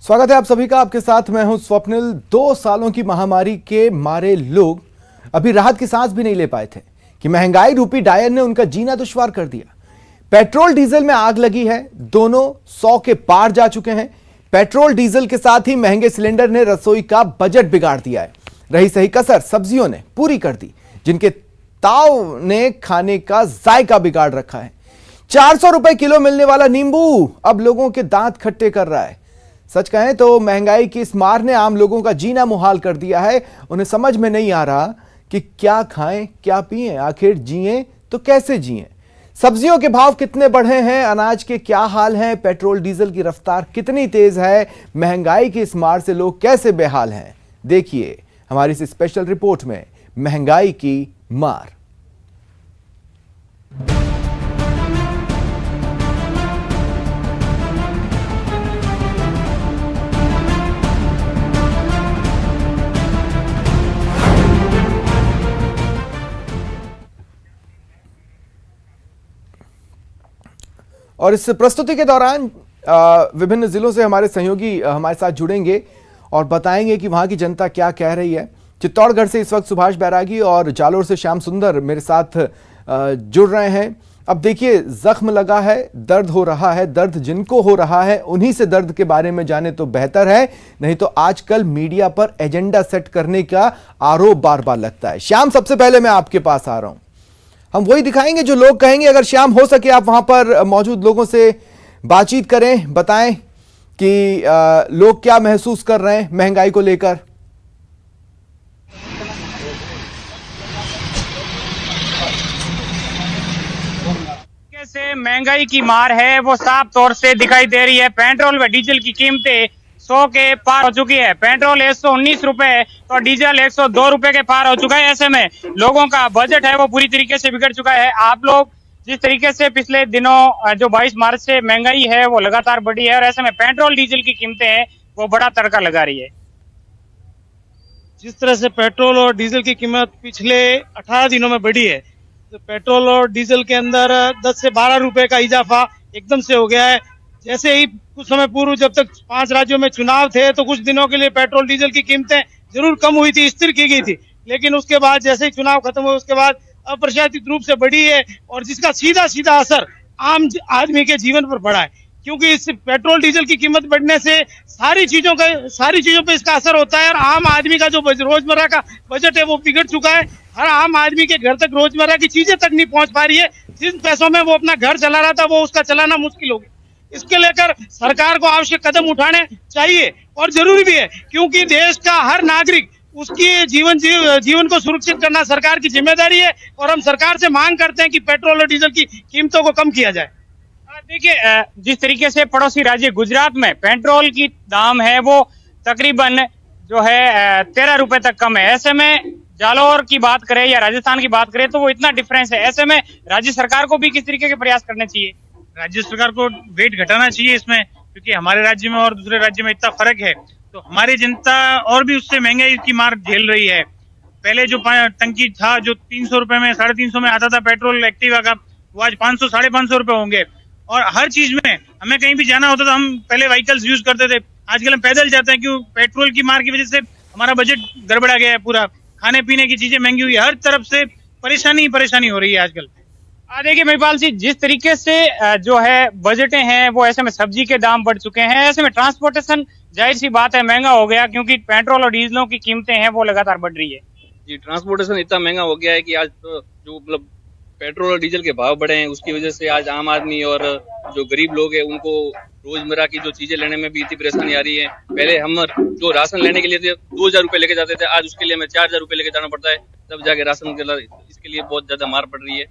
स्वागत है आप सभी का। आपके साथ मैं हूं स्वप्निल। 2 सालों की महामारी के मारे लोग अभी राहत की सांस भी नहीं ले पाए थे कि महंगाई रूपी डायन ने उनका जीना दुश्वार कर दिया। पेट्रोल डीजल में आग लगी है, दोनों 100 के पार जा चुके हैं। पेट्रोल डीजल के साथ ही महंगे सिलेंडर ने रसोई का बजट बिगाड़ दिया है। रही सही कसर सब्जियों ने पूरी कर दी, जिनके ताव ने खाने का जायका बिगाड़ रखा है। 400 रुपए किलो मिलने वाला नींबू अब लोगों के दांत खट्टे कर रहा है। सच कहें तो महंगाई की इस मार ने आम लोगों का जीना मुहाल कर दिया है। उन्हें समझ में नहीं आ रहा कि क्या खाएं क्या पिएं, आखिर जिएं तो कैसे जिएं। सब्जियों के भाव कितने बढ़े हैं, अनाज के क्या हाल हैं, पेट्रोल डीजल की रफ्तार कितनी तेज है, महंगाई की इस मार से लोग कैसे बेहाल हैं। देखिए हमारी इस स्पेशल रिपोर्ट में महंगाई की मार। और इस प्रस्तुति के दौरान विभिन्न जिलों से हमारे सहयोगी हमारे साथ जुड़ेंगे और बताएंगे कि वहां की जनता क्या कह रही है। चित्तौड़गढ़ से इस वक्त सुभाष बैरागी और जालोर से श्याम सुंदर मेरे साथ जुड़ रहे हैं। अब देखिए, जख्म लगा है, दर्द हो रहा है, दर्द जिनको हो रहा है उन्हीं से दर्द के बारे में जाने तो बेहतर है, नहीं तो आजकल मीडिया पर एजेंडा सेट करने का आरोप बार बार लगता है। श्याम, सबसे पहले मैं आपके पास आ रहा हूं। हम वही दिखाएंगे जो लोग कहेंगे। अगर श्याम हो सके आप वहां पर मौजूद लोगों से बातचीत करें, बताएं कि लोग क्या महसूस कर रहे हैं महंगाई को लेकर। कैसे महंगाई की मार है वो साफ तौर से दिखाई दे रही है। पेट्रोल व डीजल की कीमतें 100 के पार हो चुकी है। पेट्रोल 119 रुपए तो डीजल 102 रुपए के पार हो चुका है। ऐसे में लोगों का बजट है वो पूरी तरीके से बिगड़ चुका है। आप लोग जिस तरीके से पिछले दिनों जो 22 मार्च से महंगाई है वो लगातार बढ़ी है और ऐसे में पेट्रोल डीजल की कीमतें हैं वो बड़ा तड़का लगा रही है। जिस तरह से पेट्रोल और डीजल की कीमत पिछले 18 दिनों में बढ़ी है, तो पेट्रोल और डीजल के अंदर 10 से 12 रुपए का इजाफा एकदम से हो गया है। जैसे ही कुछ समय पूर्व जब तक 5 राज्यों में चुनाव थे तो कुछ दिनों के लिए पेट्रोल डीजल की कीमतें जरूर कम हुई थी, स्थिर की गई थी, लेकिन उसके बाद जैसे ही चुनाव खत्म हुए उसके बाद अप्रत्याशित रूप से बढ़ी है और जिसका सीधा सीधा असर आम आदमी के जीवन पर पड़ा है। क्योंकि इस पेट्रोल डीजल की कीमत बढ़ने से सारी चीजों पे इसका असर होता है और आम आदमी का जो रोजमर्रा का बजट है वो बिगड़ चुका है। हर आम आदमी के घर तक रोजमर्रा की चीजें तक नहीं पहुंच पा रही है। जिन पैसों में वो अपना घर चला रहा था वो उसका चलाना मुश्किल हो गया। इसके लेकर सरकार को आवश्यक कदम उठाने चाहिए और जरूरी भी है, क्योंकि देश का हर नागरिक उसकी जीवन को सुरक्षित करना सरकार की जिम्मेदारी है और हम सरकार से मांग करते हैं कि पेट्रोल और डीजल की कीमतों को कम किया जाए। देखिए, जिस तरीके से पड़ोसी राज्य गुजरात में पेट्रोल की दाम है वो तकरीबन जो है 13 रुपए तक कम है। ऐसे में जालौर की बात करें या राजस्थान की बात करें तो वो इतना डिफरेंस है। ऐसे में राज्य सरकार को भी किस तरीके के प्रयास करने चाहिए? राज्य सरकार को वेट घटाना चाहिए इसमें, क्योंकि हमारे राज्य में और दूसरे राज्य में इतना फर्क है तो हमारी जनता और भी उससे महंगाई की मार झेल रही है। पहले जो टंकी था जो 300 रुपए में 350 में आता था पेट्रोल एक्टिवा का, वो आज 500 550 रुपए होंगे। और हर चीज में हमें कहीं भी जाना होता था, हम पहले व्हीकल्स यूज करते थे, आजकल हम पैदल जाते हैं। क्यों? पेट्रोल की मार की वजह से हमारा बजट गड़बड़ा गया है पूरा। खाने पीने की चीजें महंगी हुई है, हर तरफ से परेशानी हो रही है आजकल। देखिए महिपाल जी, जिस तरीके से जो है बजटें हैं वो ऐसे में सब्जी के दाम बढ़ चुके हैं। ऐसे में ट्रांसपोर्टेशन जाहिर सी बात है महंगा हो गया, क्योंकि पेट्रोल और डीजलों की कीमतें हैं वो लगातार बढ़ रही है। जी, ट्रांसपोर्टेशन इतना महंगा हो गया है कि आज तो जो मतलब पेट्रोल और डीजल के भाव बढ़े हैं उसकी वजह से आज आम आदमी और जो गरीब लोग हैं उनको रोजमर्रा की जो चीजें लेने में भी इतनी परेशानी आ रही है। पहले हम जो राशन लेने के लिए 2000 रुपए लेके जाते थे, आज उसके लिए हमें 4000 रुपए लेके जाना पड़ता है, तब जाके राशन इसके लिए बहुत ज्यादा मार पड़ रही है।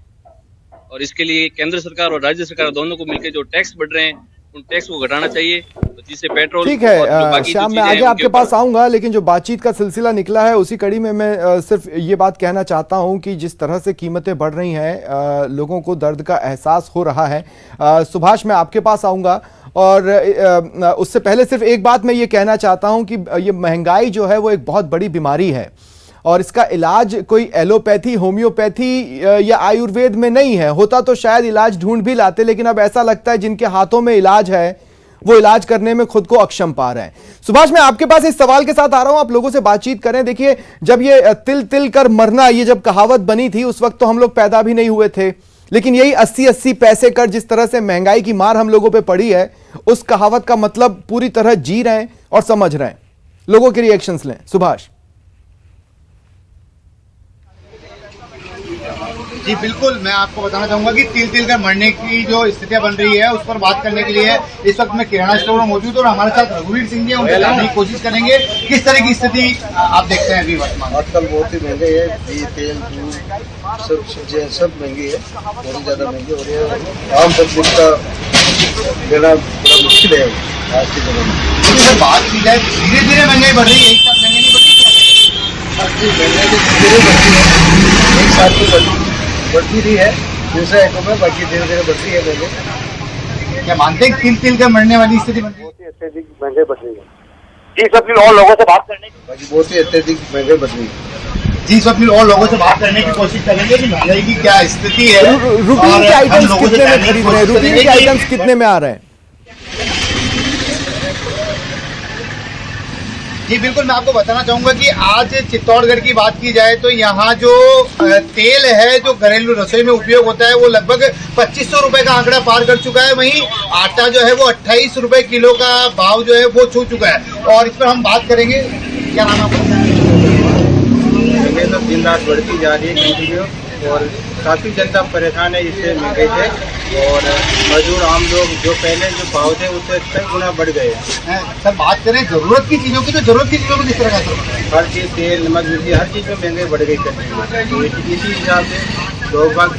और इसके लिए केंद्र सरकार और राज्य सरकार दोनों को मिलकर जो टैक्स बढ़ रहे हैं उन टैक्स को घटाना चाहिए, तो जिससे पेट्रोल। ठीक है श्याम, मैं आगे आपके पास आऊंगा, लेकिन जो बातचीत का सिलसिला निकला है उसी कड़ी में मैं सिर्फ ये बात कहना चाहता हूं कि जिस तरह से कीमतें बढ़ रही हैं लोगों को दर्द का एहसास हो रहा है। सुभाष, मैं आपके पास आऊंगा और उससे पहले सिर्फ एक बात मैं ये कहना चाहता हूं कि ये महंगाई जो है वो एक बहुत बड़ी बीमारी है और इसका इलाज कोई एलोपैथी, होम्योपैथी या आयुर्वेद में नहीं है। होता तो शायद इलाज ढूंढ भी लाते, लेकिन अब ऐसा लगता है जिनके हाथों में इलाज है वो इलाज करने में खुद को अक्षम पा रहे हैं। सुभाष, मैं आपके पास इस सवाल के साथ आ रहा हूं, आप लोगों से बातचीत करें। देखिए, जब ये तिल तिल कर मरना, ये जब कहावत बनी थी, उस वक्त तो हम लोग पैदा भी नहीं हुए थे, लेकिन यही 80-80 पैसे कर जिस तरह से महंगाई की मार हम लोगों पे पड़ी है, उस कहावत का मतलब पूरी तरह जी रहे हैं और समझ रहे हैं। लोगों के रिएक्शंस लें। सुभाष जी बिल्कुल, मैं आपको बताना चाहूंगा कि तिल तिल कर मरने की जो स्थितियां बन रही है, उस पर बात करने के लिए इस वक्त मैं किराना स्टोर में मौजूद हूँ और हमारे साथ रघुवीर सिंह जी हैं, उनसे जानने की कोशिश करेंगे किस तरह की स्थिति आप देखते हैं अभी वर्तमान। आजकल बहुत ही महंगे है, घी तेल दूध सब सब्जियाँ सब महंगी है, बहुत ही ज्यादा महंगी हो रही है। आम पब्लिक का लेना बड़ा मुश्किल है आज के समय में। अगर बात की जाए, धीरे धीरे महंगाई बढ़ रही है, एक साथ महंगाई नहीं बढ़ रही, महंगाई तो धीरे बढ़ती है, एक साथ तो बढ़ती रही है, दूसरा एक में बाकी धीरे धीरे बढ़ती है महंगाई। क्या मानते हैं तिल तिल कर मरने वाली स्थिति बन रही है? बहुत ही अत्यधिक महंगाई बढ़ रही है जी स्वप्निल, और लोगों से बात करने बाकी बहुत ही अत्यधिक महंगाई बढ़ रही है। जी स्वप्निल, और लोगों से बात करने की कोशिश करेंगे कि महंगाई की क्या स्थिति है, रूटीन के आइटम्स कितने में खरीद रहे हैं, रूटीन के आइटम्स कितने में आ रहे हैं? जी बिल्कुल, मैं आपको बताना चाहूंगा कि आज चित्तौड़गढ़ की बात की जाए तो यहाँ जो तेल है जो घरेलू रसोई में उपयोग होता है वो लगभग 2500 रुपए का आंकड़ा पार कर चुका है। वहीं आटा जो है वो 28 रुपए किलो का भाव जो है वो छू चुका है। और इस पर हम बात करेंगे। क्या नाम आपका? महंगाई तो दिन रात बढ़ती जा रही है कंटिन्यू, और काफ़ी जनता परेशान है इससे महंगाई से, और मजदूर आम लोग जो पहले जो भाव थे उससे कई गुना बढ़ गए हैं। सर बात करें जरूरत की चीजों की, तो जरूरत की चीजों को किस तरह का असर पड़ा है? हर चीज़ तेल नमक मिर्ची हर चीज़ में महंगाई बढ़ गई करनी, तो इसी हिसाब से लोग बाग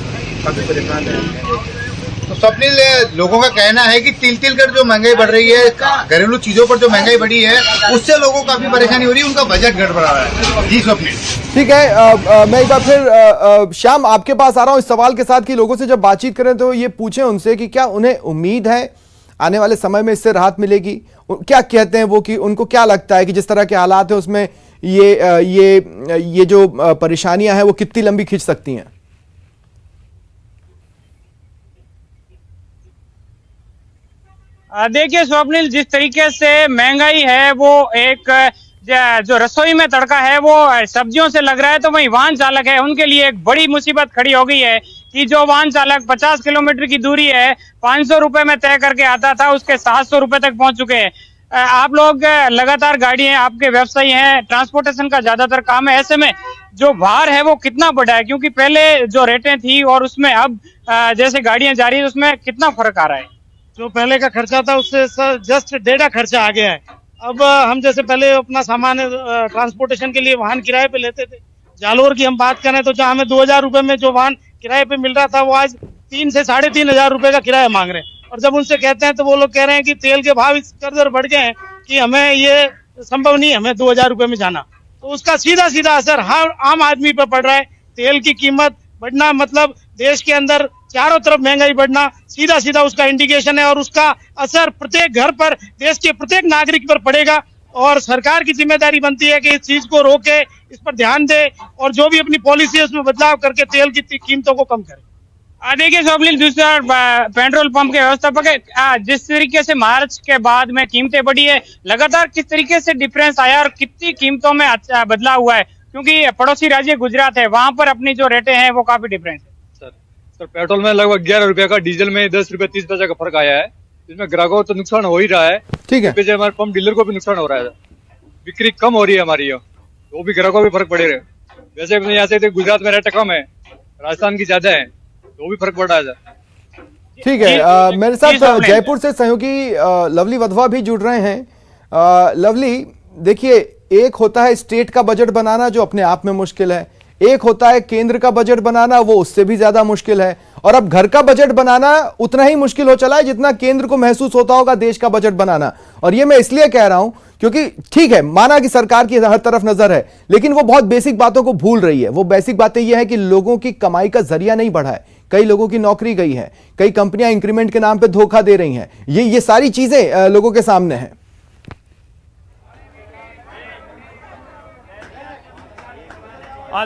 काफ़ी परेशान हैं। तो स्वप्निल, लोगों का कहना है कि तिल तिल कर जो महंगाई बढ़ रही है, घरेलू चीजों पर जो महंगाई बढ़ी है, उससे लोगों को काफी परेशानी हो रही है, उनका बजट गड़बड़ा रहा है। जी स्वप्निल। ठीक है, मैं एक बार फिर श्याम आपके पास आ रहा हूं इस सवाल के साथ कि लोगों से जब बातचीत करें तो ये पूछें उनसे कि क्या उन्हें उम्मीद है आने वाले समय में इससे राहत मिलेगी। क्या कहते हैं वो, कि उनको क्या लगता है कि जिस तरह के हालात है उसमें ये जो परेशानियां हैं वो कितनी लंबी खींच सकती हैं? देखिए स्वप्निल, जिस तरीके से महंगाई है वो एक जो रसोई में तड़का है वो सब्जियों से लग रहा है, तो वही वाहन चालक है उनके लिए एक बड़ी मुसीबत खड़ी हो गई है कि जो वाहन चालक 50 किलोमीटर की दूरी है 500 रुपए में तय करके आता था, उसके 700 रुपए तक पहुंच चुके हैं। आप लोग लगातार गाड़ी हैं, आपके व्यवसायी हैं, ट्रांसपोर्टेशन का ज्यादातर काम है, ऐसे में जो भार है वो कितना बढ़ा है? क्योंकि पहले जो रेटें थी और उसमें अब जैसे गाड़ियां जा रही है उसमें कितना फर्क आ रहा है? जो पहले का खर्चा था उससे जस्ट 1.5 खर्चा आ गया है। अब हम जैसे पहले अपना सामान ट्रांसपोर्टेशन के लिए वाहन किराए पे लेते थे, जालोर की हम बात करें तो जहाँ हमें 2000 रुपए में जो वाहन किराए पे मिल रहा था वो आज 3 से 3500 रुपए का किराया मांग रहे हैं। और जब उनसे कहते हैं तो वो लोग कह रहे हैं कि तेल के भाव इस कदर बढ़ गए हैं कि हमें ये संभव नहीं है हमें 2000 रुपए में जाना। तो उसका सीधा सीधा असर हर आम आदमी पर पड़ रहा है। तेल की कीमत बढ़ना मतलब देश के अंदर चारों तरफ महंगाई बढ़ना सीधा सीधा उसका इंडिकेशन है, और उसका असर प्रत्येक घर पर, देश के प्रत्येक नागरिक पर पड़ेगा। और सरकार की जिम्मेदारी बनती है कि इस चीज को रोके, इस पर ध्यान दे और जो भी अपनी पॉलिसी है उसमें बदलाव करके तेल की कीमतों को कम करे। देखिए स्वप्निल, दूसरा पेट्रोल पंप के व्यवस्थापक है, जिस तरीके से मार्च के बाद में कीमतें बढ़ी है, लगातार किस तरीके से डिफरेंस आया और कितनी कीमतों में बदलाव हुआ है? क्योंकि पड़ोसी राज्य गुजरात है, वहां पर अपनी जो रेटें हैं वो काफी डिफरेंस है। सर पेट्रोल में लगभग 11 रुपए का, डीजल में 10 रुपए 30 पैसे का फर्क आया है। इसमें ग्राहकों को तो नुकसान हो ही रहा है, ठीक है, पीछे हमारे पंप डीलर को भी नुकसान हो रहा है, बिक्री कम हो रही है हमारी, वो भी ग्राहकों को भी फर्क पड़े रहे। वैसे यहाँ से गुजरात में रेट कम है, राजस्थान की ज्यादा है, तो वो भी फर्क पड़ रहा है। ठीक है, मेरे साथ जयपुर से सहयोगी लवली वधवा भी जुड़ रहे हैं। लवली, देखिए, एक होता है स्टेट का बजट बनाना जो अपने आप में मुश्किल है, एक होता है केंद्र का बजट बनाना, वो उससे भी ज्यादा मुश्किल है, और अब घर का बजट बनाना उतना ही मुश्किल हो चला है जितना केंद्र को महसूस होता होगा देश का बजट बनाना। और ये मैं इसलिए कह रहा हूं क्योंकि ठीक है, माना कि सरकार की हर तरफ नजर है, लेकिन वो बहुत बेसिक बातों को भूल रही है। वो बेसिक बातें ये है कि लोगों की कमाई का जरिया नहीं बढ़ा है, कई लोगों की नौकरी गई है, कई कंपनियां इंक्रीमेंट के नाम पे धोखा दे रही हैं, ये सारी चीजें लोगों के सामने हैं।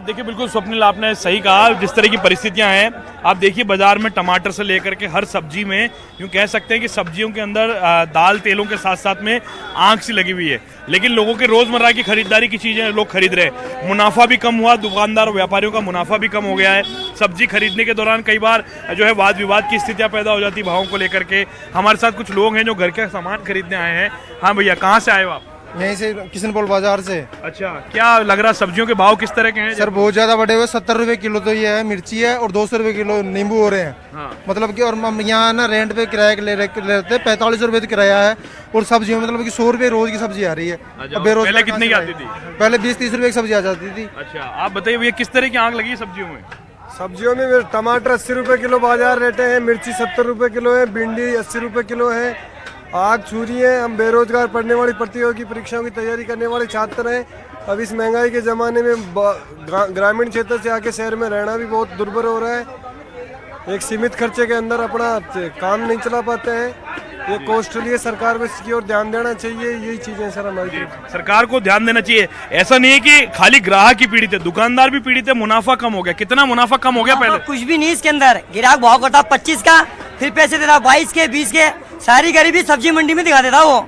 देखिए बिल्कुल स्वप्निल, आपने सही कहा, जिस तरह की परिस्थितियां हैं आप देखिए बाजार में टमाटर से लेकर के हर सब्जी में यूँ कह सकते हैं कि सब्जियों के अंदर दाल तेलों के साथ साथ में आंख सी लगी हुई है, लेकिन लोगों के रोजमर्रा की खरीदारी की चीजें लोग खरीद रहे हैं। मुनाफा भी कम हुआ, दुकानदार और व्यापारियों का मुनाफा भी कम हो गया है। सब्जी खरीदने के दौरान कई बार जो है वाद विवाद की स्थितियां पैदा हो जाती भावों को लेकर के। हमारे साथ कुछ लोग हैं जो घर का सामान खरीदने आए हैं। हाँ भैया, कहाँ से आए हो आप? यहीं से किशनपुर बाजार से। अच्छा, क्या लग रहा सब्जियों के भाव किस तरह के हैं? सर बहुत ज्यादा बढ़े हुए, 70 रुपए किलो तो ये है मिर्ची है और 200 रुपए किलो नींबू हो रहे हैं। हाँ। मतलब कि और हम यहाँ ना रेंट पे किराया लेते हैं, 45 रुपए किराया है और सब्जियों में मतलब कि 100 रुपए रोज की सब्जी आ रही है। अब पहले कितने की आती थी? पहले 20-30 रुपए की सब्जी आ जाती थी। अच्छा, आप बताइए भैया किस तरह की आंख लगी है सब्जियों में? सब्जियों में टमाटर 80 रुपए किलो बाजार रेट है, मिर्ची 70 रुपए किलो है, भिंडी 80 रुपए किलो है। आग छू रही है। हम बेरोजगार पढ़ने वाली प्रतियोगी परीक्षाओं की तैयारी करने वाले छात्र हैं। अब इस महंगाई के ज़माने में ग्रामीण क्षेत्र से आके शहर में रहना भी बहुत दुर्भर हो रहा है। एक सीमित खर्चे के अंदर अपना काम नहीं चला पाते हैं। ये कॉस्टली है, सरकार को इसकी ओर ध्यान देना चाहिए। यही चीजें सर हमारी सरकार को ध्यान देना चाहिए। ऐसा नहीं है कि खाली ग्राहक ही पीड़ित है, दुकानदार भी पीड़ित है। मुनाफा कम हो गया। कितना मुनाफा कम हो गया? पहले कुछ भी नहीं, इसके अंदर ग्राहक भाव करता 25 का, फिर पैसे देता 22 के 20 के। सारी गरीबी सब्जी मंडी में दिखा देता वो।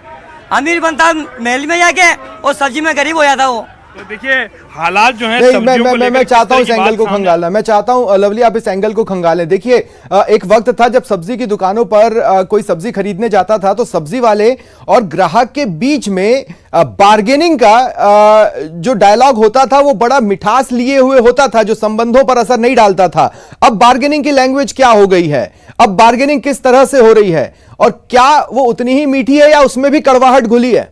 अमीर बनता महल में जाके और सब्जी में गरीब हो जाता वो। तो देखिए हालात जो है मैं चाहता हूं इस एंगल को खंगालना। मैं चाहता हूं लवली आप इस एंगल को खंगालें। देखिए एक वक्त था जब सब्जी की दुकानों पर कोई सब्जी खरीदने जाता था तो सब्जी वाले और ग्राहक के बीच में बार्गेनिंग का जो डायलॉग होता था वो बड़ा मिठास लिए हुए होता था, जो संबंधों पर असर नहीं डालता था। अब बार्गेनिंग की लैंग्वेज क्या हो गई है? अब बार्गेनिंग किस तरह से हो रही है और क्या वो उतनी ही मीठी है या उसमें भी कड़वाहट घुली है?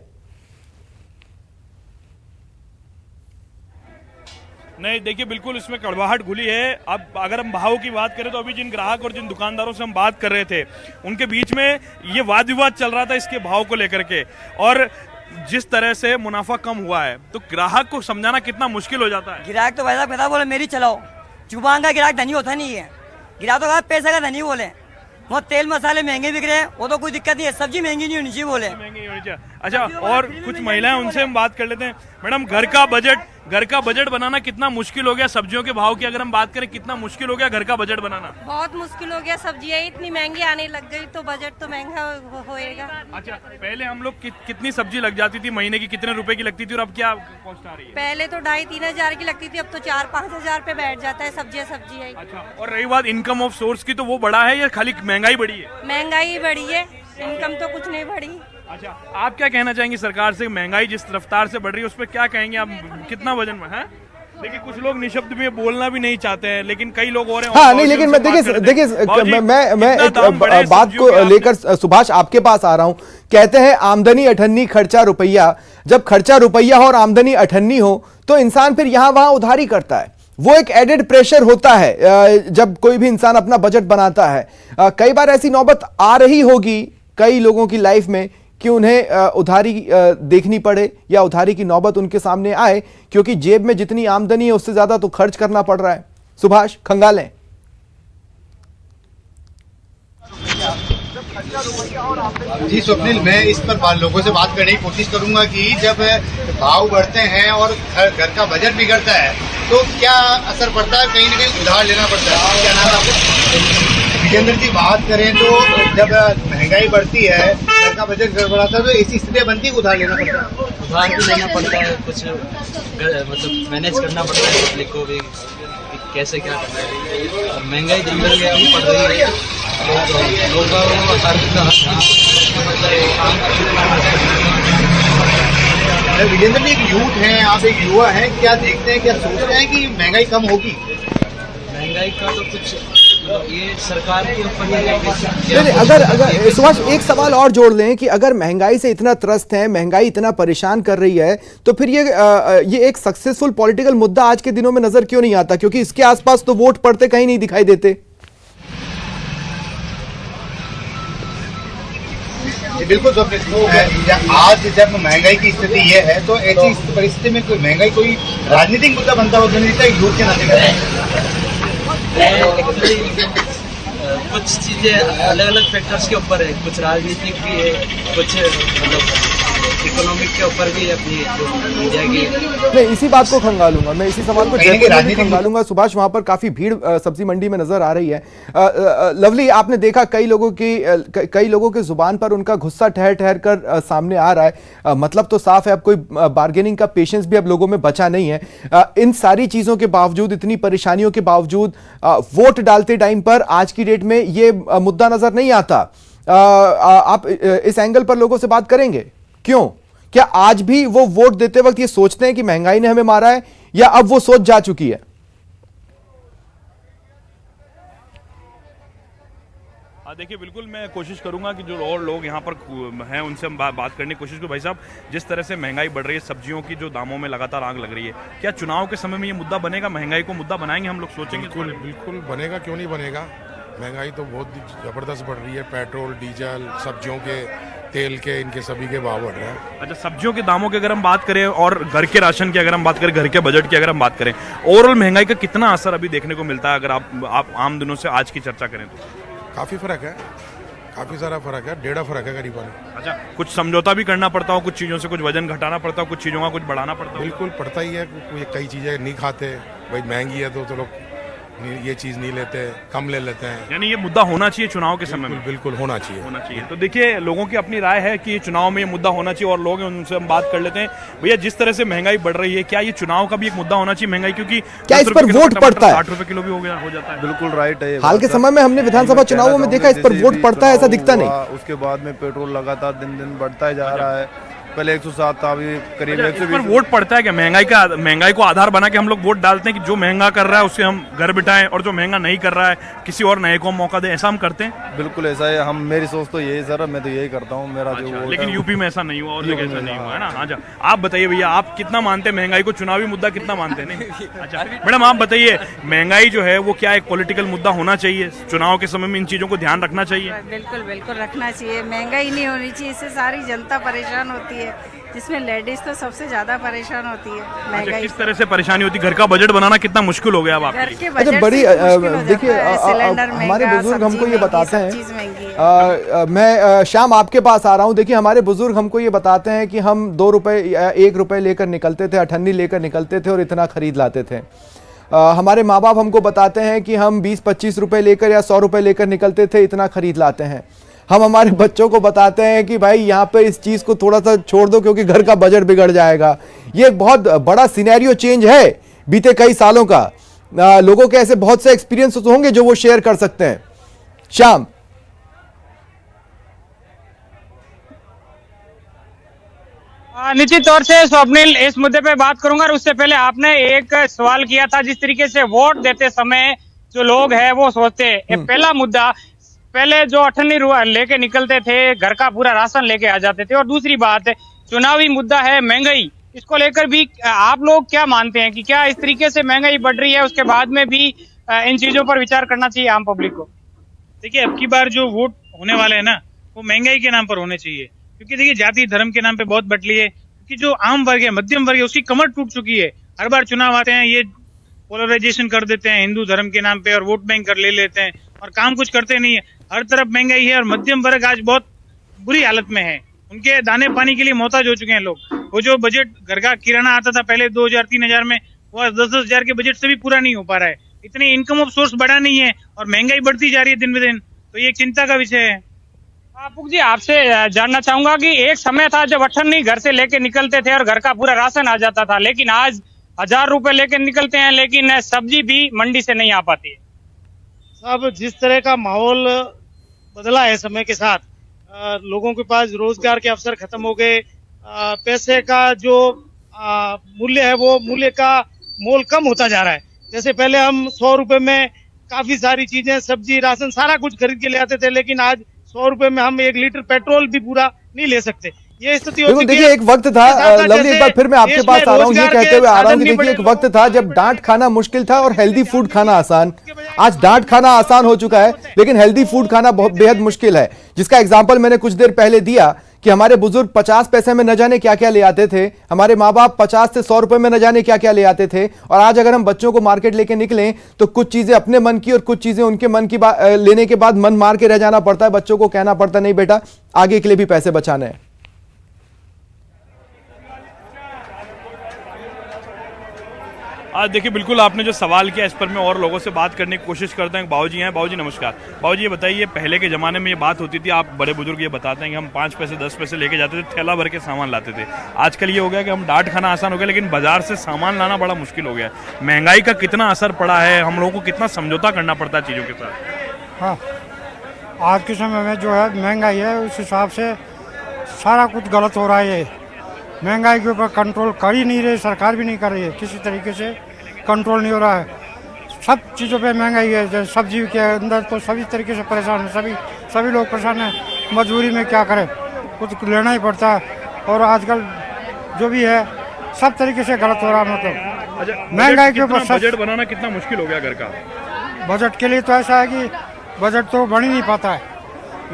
नहीं, देखिए बिल्कुल इसमें कड़वाहट घुली है। अब अगर हम भाव की बात करें तो अभी जिन ग्राहक और जिन दुकानदारों से हम बात कर रहे थे उनके बीच में ये वाद विवाद चल रहा था इसके भाव को लेकर के। और जिस तरह से मुनाफा कम हुआ है तो ग्राहक को समझाना कितना मुश्किल हो जाता है। ग्राहक तो वैसा पैसा बोले मेरी चलाओ, जुबान का ग्राहक धनी होता नहीं है। ग्राहक तो पैसे का धनी बोले। वहाँ तेल मसाले महंगे बिक रहे हैं, वो तो कोई दिक्कत नहीं है। सब्जी महंगी नहीं होनी चाहिए बोले। महंगी होनी चाहिए। अच्छा, और कुछ महिलाएं उनसे हम बात कर लेते हैं। मैडम, घर का बजट बनाना कितना मुश्किल हो गया? सब्जियों के भाव की अगर हम बात करें, कितना मुश्किल हो गया घर का बजट बनाना? बहुत मुश्किल हो गया। सब्जियां इतनी महंगी आने लग गई तो बजट तो महंगा होएगा। अच्छा, पहले हम लोग कितनी सब्जी लग जाती थी महीने की? कितने रुपए की लगती थी और अब क्या कॉस्ट आ रही है? पहले तो 2,500-3 हजार की लगती थी, अब तो 4-5 हजार पे बैठ जाता है सब्जी है। अच्छा, और रही बात इनकम ऑफ सोर्स की, तो वो बढ़ा है या खाली महंगाई बढ़ी है? महंगाई बढ़ी है, इनकम तो कुछ नहीं बढ़ी। अच्छा, आप क्या कहना चाहेंगे सरकार से? महंगाई जिस रफ्तार से बढ़ रही है उस पर क्या कहेंगे आप? कितना वजन में है? देखिए कुछ लोग निशब्द में बोलना भी नहीं चाहते हैं, लेकिन कई लोग और हैं। हाँ नहीं, लेकिन मैं देखिए मैं एक बात को लेकर सुभाष आपके पास आ रहा हूं। कहते हैं आमदनी अठन्नी खर्चा रुपया। जब खर्चा रुपया हो और आमदनी अठन्नी हो तो इंसान फिर यहां वहां उधारी करता है। वो एक एडेड प्रेशर होता है जब कोई भी इंसान अपना बजट बनाता है। कई बार ऐसी नौबत आ रही होगी कई लोगों की लाइफ में कि उन्हें उधारी देखनी पड़े या उधारी की नौबत उनके सामने आए, क्योंकि जेब में जितनी आमदनी है उससे ज्यादा तो खर्च करना पड़ रहा है। सुभाष, खंगालें। जी स्वप्निल, मैं इस पर लोगों से बात करने की कोशिश करूंगा कि जब भाव बढ़ते हैं और घर का बजट बिगड़ता है तो क्या असर पड़ता है? कहीं ना कहीं उधार लेना पड़ता है। क्या नाम है आपको? विजेंद्र जी, बात करें तो जब महंगाई बढ़ती है, घर का बजट गड़बड़ाता है तो ऐसी स्थिति बनती है उधार लेना पड़ता है। उधार भी लेना पड़ता है, कुछ मतलब मैनेज करना पड़ता है पब्लिक को भी, कैसे क्या करना है। महंगाई दिन भर में पड़ रही है, लोगों विजेंद्र जी, एक यूथ हैं, आप एक युवा हैं, क्या देखते हैं, क्या सोच रहे हैं कि महंगाई कम होगी? महंगाई का तो कुछ ये सरकार के ऊपर अगर सुभाष एक सवाल और जोड़ लें कि अगर महंगाई से इतना त्रस्त है, महंगाई इतना परेशान कर रही है, तो फिर ये एक सक्सेसफुल पॉलिटिकल मुद्दा आज के दिनों में नजर क्यों नहीं आता? क्योंकि इसके आसपास तो वोट पड़ते कहीं नहीं दिखाई देते। बिल्कुल आज जब महंगाई की स्थिति ये है तो ऐसी परिस्थिति में कोई महंगाई कोई राजनीतिक मुद्दा बनता हो यूथ के नाते कुछ चीजें अलग अलग फैक्टर्स के ऊपर है, कुछ राजनीतिक भी है, कुछ मतलब इकोनॉमिक के ऊपर भी अपनी जो इंडिया की। मैं इसी बात को खंगालूंगा, मैं इसी सवाल को जयपुर में भी खंगालूंगा। सुभाष, वहां पर काफी भीड़ सब्जी मंडी में नजर आ रही है। लवली, आपने देखा कई लोगों की जुबान पर उनका गुस्सा ठहर ठहर कर सामने आ रहा है। मतलब तो साफ है, अब कोई बार्गेनिंग का पेशेंस भी अब लोगों में बचा नहीं है। इन सारी चीजों के बावजूद, इतनी परेशानियों के बावजूद वोट डालते टाइम पर आज की डेट में ये मुद्दा नजर नहीं आता। आप इस एंगल पर लोगों से बात करेंगे? क्यों? क्या आज भी वो वोट देते वक्त ये सोचते हैं कि महंगाई ने हमें मारा है, या अब वो सोच जा चुकी है? देखिए, बिल्कुल मैं कोशिश करूंगा कि जो और लोग यहाँ पर हैं उनसे हम बात करने की कोशिश करूँ। भाई साहब, जिस तरह से महंगाई बढ़ रही है, सब्जियों की जो दामों में लगातार आग लग रही है, क्या चुनाव के समय में ये मुद्दा बनेगा? महंगाई को मुद्दा बनाएंगे हम लोग, सोचेंगे? बिल्कुल बनेगा, क्यों नहीं बनेगा। महंगाई तो बहुत ज़बरदस्त बढ़ रही है। पेट्रोल, डीजल, सब्जियों के, तेल के, इनके सभी के भाव बढ़ रहे हैं। अच्छा, सब्जियों के दामों की अगर हम बात करें और घर के राशन की अगर हम बात करें, घर के बजट की अगर हम बात करें, ओवरऑल महंगाई का कितना असर अभी देखने को मिलता है अगर आप आम दिनों से आज की चर्चा करें तो? काफ़ी फ़र्क है, काफ़ी सारा फ़र्क है, 1.5 फ़र्क है करीबन। अच्छा, कुछ समझौता भी करना पड़ता हो, कुछ चीज़ों से कुछ वजन घटाना पड़ता हो, कुछ चीज़ों का कुछ बढ़ाना पड़ता हो? बिल्कुल पड़ता ही है। कई चीज़ें नहीं खाते, भाई महंगी है तो लोग ये चीज़ नहीं लेते, कम ले लेते हैं। यानी ये मुद्दा होना चाहिए चुनाव के समय में? बिल्कुल होना चाहिए। तो देखिए, लोगों की अपनी राय है कि चुनाव में ये मुद्दा होना चाहिए, और लोग हैं उनसे हम बात कर लेते हैं। भैया, जिस तरह से महंगाई बढ़ रही है, क्या ये चुनाव का भी एक मुद्दा होना चाहिए महंगाई? क्योंकि क्या इस पर वोट पड़ता है? 60 रुपए किलो भी हो जाता है। बिल्कुल राइट है। हाल के समय में हमने विधानसभा चुनावों में देखा, इस पर वोट पड़ता है ऐसा दिखता नहीं। उसके बाद में पेट्रोल लगातार दिन दिन बढ़ता जा रहा है। पहले 107 था, अभी करीब 120। पर वोट पड़ता है क्या? महंगाई को आधार बना के हम लोग वोट डालते हैं कि जो महंगा कर रहा है उससे हम घर बिठाएं, और जो महंगा नहीं कर रहा है किसी और नए को मौका दें, ऐसा हम करते हैं? बिल्कुल ऐसा है। मेरी सोच तो यही सर, मैं तो यही करता हूँ। मेरा जो लेकिन यूपी में ऐसा नहीं हुआ और जगह ऐसा नहीं हुआ है ना। अच्छा, आप बताइए भैया, आप कितना मानते हैं महंगाई को? चुनावी मुद्दा कितना मानते हैं? नहीं। अच्छा मैडम, आप बताइए, महंगाई जो है वो क्या एक पॉलिटिकल मुद्दा होना चाहिए? चुनाव के समय में इन चीजों को ध्यान रखना चाहिए? बिल्कुल बिल्कुल रखना चाहिए। महंगाई नहीं होनी चाहिए, इससे सारी जनता परेशान होती है, जिसमें लेडीज तो सबसे ज्यादा परेशान होती है महंगाई। किस तरह से परेशानी होती है? घर का बजट बनाना कितना मुश्किल हो गया अब आपके लिए? अच्छा, बड़ी देखिए, हमारे बुजुर्ग हमको ये बताते हैं। मैं शाम आपके पास आ रहा हूँ। देखिए, हमारे बुजुर्ग हमको ये बताते हैं कि हम 2 रुपए या 1 रुपए लेकर निकलते थे, अठन्नी लेकर निकलते थे और इतना खरीद लाते थे। हमारे माँ बाप हमको बताते हैं कि हम 20-25 रुपए लेकर या 100 रुपए लेकर निकलते थे, इतना खरीद लाते हैं। हम हमारे बच्चों को बताते हैं कि भाई यहाँ पे इस चीज़ को थोड़ा सा छोड़ दो क्योंकि घर का बजट बिगड़ जाएगा। ये एक बहुत बड़ा सिनेरियो चेंज है बीते कई सालों का। लोगों के ऐसे बहुत से एक्सपीरियंस होंगे जो वो शेयर कर सकते हैं। श्याम, निश्चित तौर से स्वप्निल, इस मुद्दे पे बात करूंगा, और उससे पहले आपने एक सवाल किया था, जिस तरीके से वोट देते समय जो लोग हैं वो सोचते हैं। पहला मुद्दा, पहले जो अठन्नी लेके निकलते थे, घर का पूरा राशन लेके आ जाते थे। और दूसरी बात, चुनावी मुद्दा है महंगाई। इसको लेकर भी आप लोग क्या मानते हैं कि क्या इस तरीके से महंगाई बढ़ रही है, उसके बाद में भी इन चीजों पर विचार करना चाहिए आम पब्लिक को? देखिए, अब की बार जो वोट होने वाले हैं ना, वो महंगाई के नाम पर होने चाहिए। क्योंकि देखिए, जाति धर्म के नाम पे बहुत बटली है। क्योंकि जो आम वर्ग है, मध्यम वर्ग है, उसकी कमर टूट चुकी है। हर बार चुनाव आते हैं, ये पोलराइजेशन कर देते हैं हिंदू धर्म के नाम पे, और वोट बैंक कर ले लेते हैं, और काम कुछ करते नहीं है। हर तरफ महंगाई है, और मध्यम वर्ग आज बहुत बुरी हालत में है। उनके दाने पानी के लिए मोहताज हो चुके हैं लोग। वो जो बजट घर का किराना आता था पहले 2000-3000 में, वो 10-10 हजार के बजट से भी पूरा नहीं हो पा रहा है। इतनी इनकम ऑफ सोर्स बढ़ा नहीं है, और महंगाई बढ़ती जा रही है दिन ब दिन। तो ये एक चिंता का विषय है। आपू जी, आपसे जानना चाहूंगा कि एक समय था जब अठन्नी घर से लेके निकलते थे और घर का पूरा राशन आ जाता था, लेकिन आज 1000 रुपए लेके निकलते हैं, लेकिन सब्जी भी मंडी से नहीं आ पाती है। अब जिस तरह का माहौल बदला है समय के साथ, लोगों के पास रोजगार के अवसर खत्म हो गए, पैसे का जो मूल्य है, वो मूल्य का मोल कम होता जा रहा है। जैसे पहले हम 100 रुपए में काफी सारी चीजें, सब्जी, राशन, सारा कुछ खरीद के ले आते थे, लेकिन आज 100 रुपए में हम 1 लीटर पेट्रोल भी पूरा नहीं ले सकते। ये स्थिति हो चुकी है। देखिए, एक वक्त था, लवली एक बार फिर मैं आपके पास आ रहा हूँ, ये कहते हुए आ रहा हूँ कि देखिए, एक वक्त था जब डांट खाना मुश्किल था और हेल्दी फूड खाना आसान। आज डांट खाना आसान हो चुका है, लेकिन हेल्दी फूड खाना बहुत बेहद मुश्किल है। जिसका एग्जांपल मैंने कुछ देर पहले दिया कि हमारे बुजुर्ग 50 पैसे में न जाने क्या क्या ले आते थे, हमारे माँ बाप 50 से 100 रुपए में न जाने क्या क्या ले आते थे, और आज अगर हम बच्चों को मार्केट लेके निकलें तो कुछ चीजें अपने मन की और कुछ चीजें उनके मन की लेने के बाद मन मार के रह जाना पड़ता है। बच्चों को कहना पड़ता है नहीं बेटा आगे के लिए भी पैसे बचाने हैं। आज देखिए बिल्कुल आपने जो सवाल किया इस पर मैं और लोगों से बात करने की कोशिश करता हूँ। बाबूजी हैं, बाबूजी नमस्कार। बाबूजी ये बताइए, पहले के ज़माने में ये बात होती थी, आप बड़े बुजुर्ग ये बताते हैं कि हम 5 पैसे 10 पैसे लेके जाते थे, थैला भर के सामान लाते थे। आजकल ये हो गया कि हम डांट खाना आसान हो गया, लेकिन बाजार से सामान लाना बड़ा मुश्किल हो गया। महंगाई का कितना असर पड़ा है, हम लोगों को कितना समझौता करना पड़ता है चीज़ों के साथ? हाँ, आज के समय में जो है महंगाई है उस हिसाब से सारा कुछ गलत हो रहा है। महंगाई के ऊपर कंट्रोल कर ही नहीं रही, सरकार भी नहीं कर रही है, किसी तरीके से कंट्रोल नहीं हो रहा है। सब चीज़ों पे महंगाई है। जैसे सब्जी के अंदर तो सभी तरीके से परेशान है, सभी लोग परेशान हैं। मजबूरी में क्या करें, कुछ लेना ही पड़ता है। और आजकल जो भी है सब तरीके से गलत हो रहा है। मतलब महंगाई के ऊपर बजट बनाना कितना मुश्किल हो गया घर का? बजट के लिए तो ऐसा है कि बजट तो बन ही नहीं पाता है।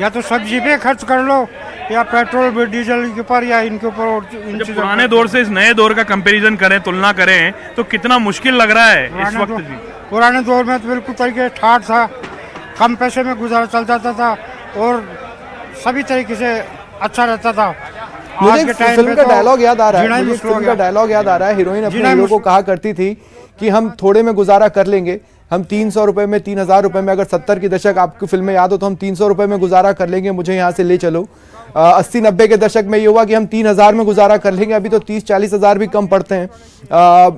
या तो सब्जी पे खर्च कर लो, या पेट्रोल डीजल के ऊपर, या इनके ऊपर। पुराने दौर से इस नए दौर का कंपैरिजन करें, तुलना करें तो कितना मुश्किल लग रहा है इस वक्त भी? पुराने दौर में तो बिल्कुल तरीके ठाठ था, कम पैसे में गुजारा चल जाता था और सभी तरीके से अच्छा रहता था। मुझे फिल्म का डायलॉग याद आ रहा है, हीरोइन अपने हीरो को कहा करती थी कि हम थोड़े में गुजारा कर लेंगे, हम 300 रुपए में, 3000 रुपए में, अगर 70 की दशक आपको फिल्म में याद हो तो हम 300 रुपए में गुजारा कर लेंगे, मुझे यहाँ से ले चलो। 80-90 के दशक में ये हुआ कि हम 3000 में गुजारा कर लेंगे, अभी तो 30-40 हज़ार भी कम पड़ते हैं।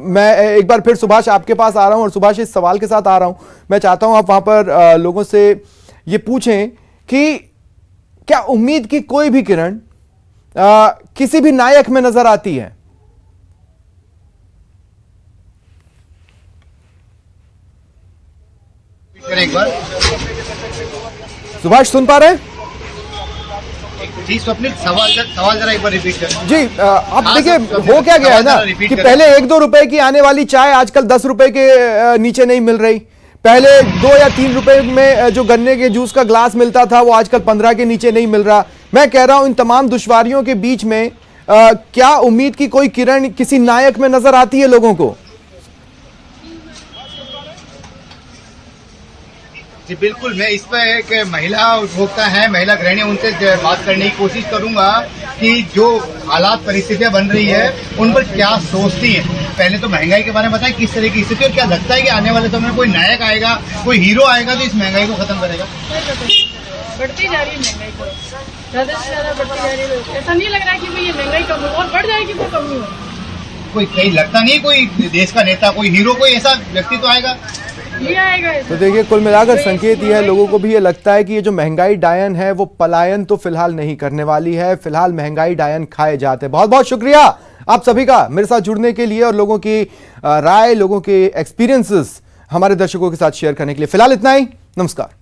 मैं एक बार फिर सुभाष आपके पास आ रहा हूँ, और सुभाष इस सवाल के साथ आ रहा हूँ, मैं चाहता हूँ आप वहाँ पर लोगों से ये पूछें कि क्या उम्मीद की कोई भी किरण किसी भी नायक में नजर आती है? एक बार सुभाष सुन पा रहे हैं? जी स्वप्निल, सवाल जरा एक बार रिपीट करें। जी अब देखिए हो क्या गया है ना कि पहले 1-2 रुपए की आने वाली चाय आजकल 10 रुपए के नीचे नहीं मिल रही। पहले 2 या 3 रुपए में जो गन्ने के जूस का ग्लास मिलता था वो आजकल 15 के नीचे नहीं मिल रहा। मैं कह रहा हूं इन तमाम दुश्वारियों के बीच में क्या उम्मीद की कोई किरण किसी नायक में नजर आती है लोगों को? जी बिल्कुल, मैं इस पर एक महिला उपभोक्ता है, महिला गृहिणी, उनसे बात करने की कोशिश करूंगा कि जो हालात परिस्थितियां बन रही है उन पर क्या सोचती हैं। पहले तो महंगाई के बारे में बताएं, किस तरह की स्थिति, और क्या लगता है कि आने वाले समय में कोई नायक आएगा, कोई हीरो आएगा तो इस महंगाई को खत्म करेगा? बढ़ती जा रही है महंगाई, तो ज्यादा से ज्यादा बढ़ती जा रही है। ऐसा नहीं लग रहा है कि भाई ये महंगाई कम हो, और बढ़ जाएगी तो कम नहीं हो। कोई कहीं लगता नहीं कोई देश का नेता, कोई हीरो, कोई ऐसा व्यक्ति तो आएगा? तो देखिए कुल मिलाकर संकेत यह है, लोगों को भी ये लगता है कि ये जो महंगाई डायन है वो पलायन तो फिलहाल नहीं करने वाली है, फिलहाल महंगाई डायन खाए जाते हैं। बहुत बहुत शुक्रिया आप सभी का मेरे साथ जुड़ने के लिए और लोगों की राय, लोगों के एक्सपीरियंसेस हमारे दर्शकों के साथ शेयर करने के लिए। फिलहाल इतना ही, नमस्कार।